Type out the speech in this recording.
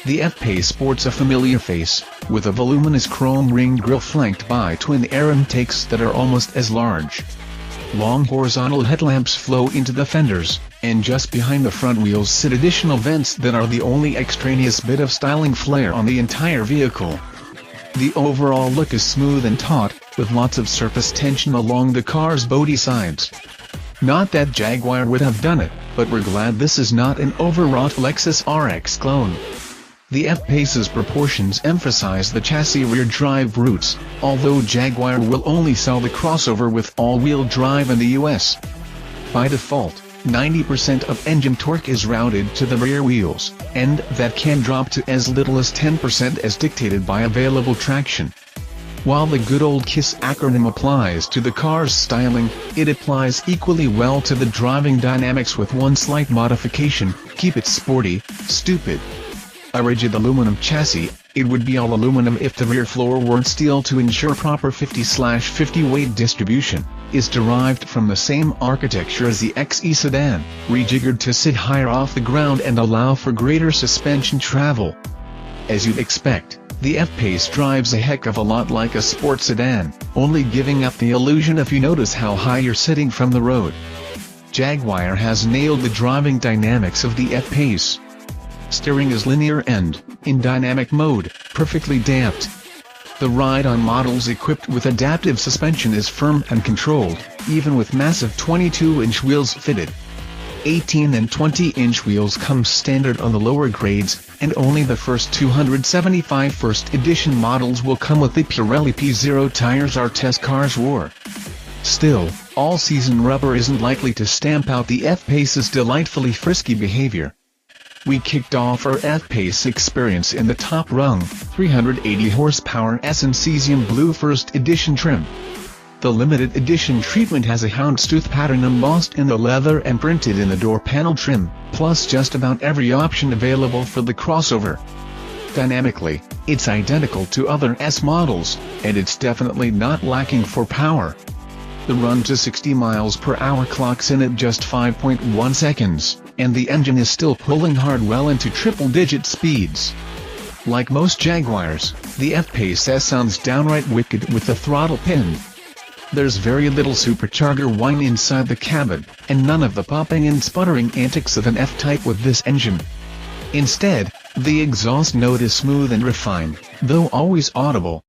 The F-Pace sports a familiar face, with a voluminous chrome-ringed grille flanked by twin air intakes that are almost as large. Long horizontal headlamps flow into the fenders, and just behind the front wheels sit additional vents that are the only extraneous bit of styling flair on the entire vehicle. The overall look is smooth and taut, with lots of surface tension along the car's body sides. Not that Jaguar would have done it, but we're glad this is not an overwrought Lexus RX clone. The F-Pace's proportions emphasize the chassis rear-drive roots, although Jaguar will only sell the crossover with all-wheel drive in the US. By default, 90% of engine torque is routed to the rear wheels, and that can drop to as little as 10% as dictated by available traction. While the good old KISS acronym applies to the car's styling, it applies equally well to the driving dynamics with one slight modification: keep it sporty, stupid. A rigid aluminum chassis, it would be all aluminum if the rear floor weren't steel to ensure proper 50/50 weight distribution, is derived from the same architecture as the XE sedan, rejiggered to sit higher off the ground and allow for greater suspension travel. As you'd expect, the F-Pace drives a heck of a lot like a sports sedan, only giving up the illusion if you notice how high you're sitting from the road. Jaguar has nailed the driving dynamics of the F-Pace. Steering is linear and, in dynamic mode, perfectly damped. The ride-on models equipped with adaptive suspension is firm and controlled, even with massive 22-inch wheels fitted. 18 and 20-inch wheels come standard on the lower grades, and only the first 275 first edition models will come with the Pirelli P0 tires our test cars wore. Still, all-season rubber isn't likely to stamp out the F-Pace's delightfully frisky behavior. We kicked off our F-Pace experience in the top-rung, 380 horsepower Cesium Blue First Edition trim. The limited edition treatment has a houndstooth pattern embossed in the leather and printed in the door panel trim, plus just about every option available for the crossover. Dynamically, it's identical to other S models, and it's definitely not lacking for power. The run to 60 miles per hour clocks in at just 5.1 seconds, and the engine is still pulling hard well into triple-digit speeds. Like most Jaguars, the F-Pace S sounds downright wicked with the throttle pinned. There's very little supercharger whine inside the cabin, and none of the popping and sputtering antics of an F-Type with this engine. Instead, the exhaust note is smooth and refined, though always audible.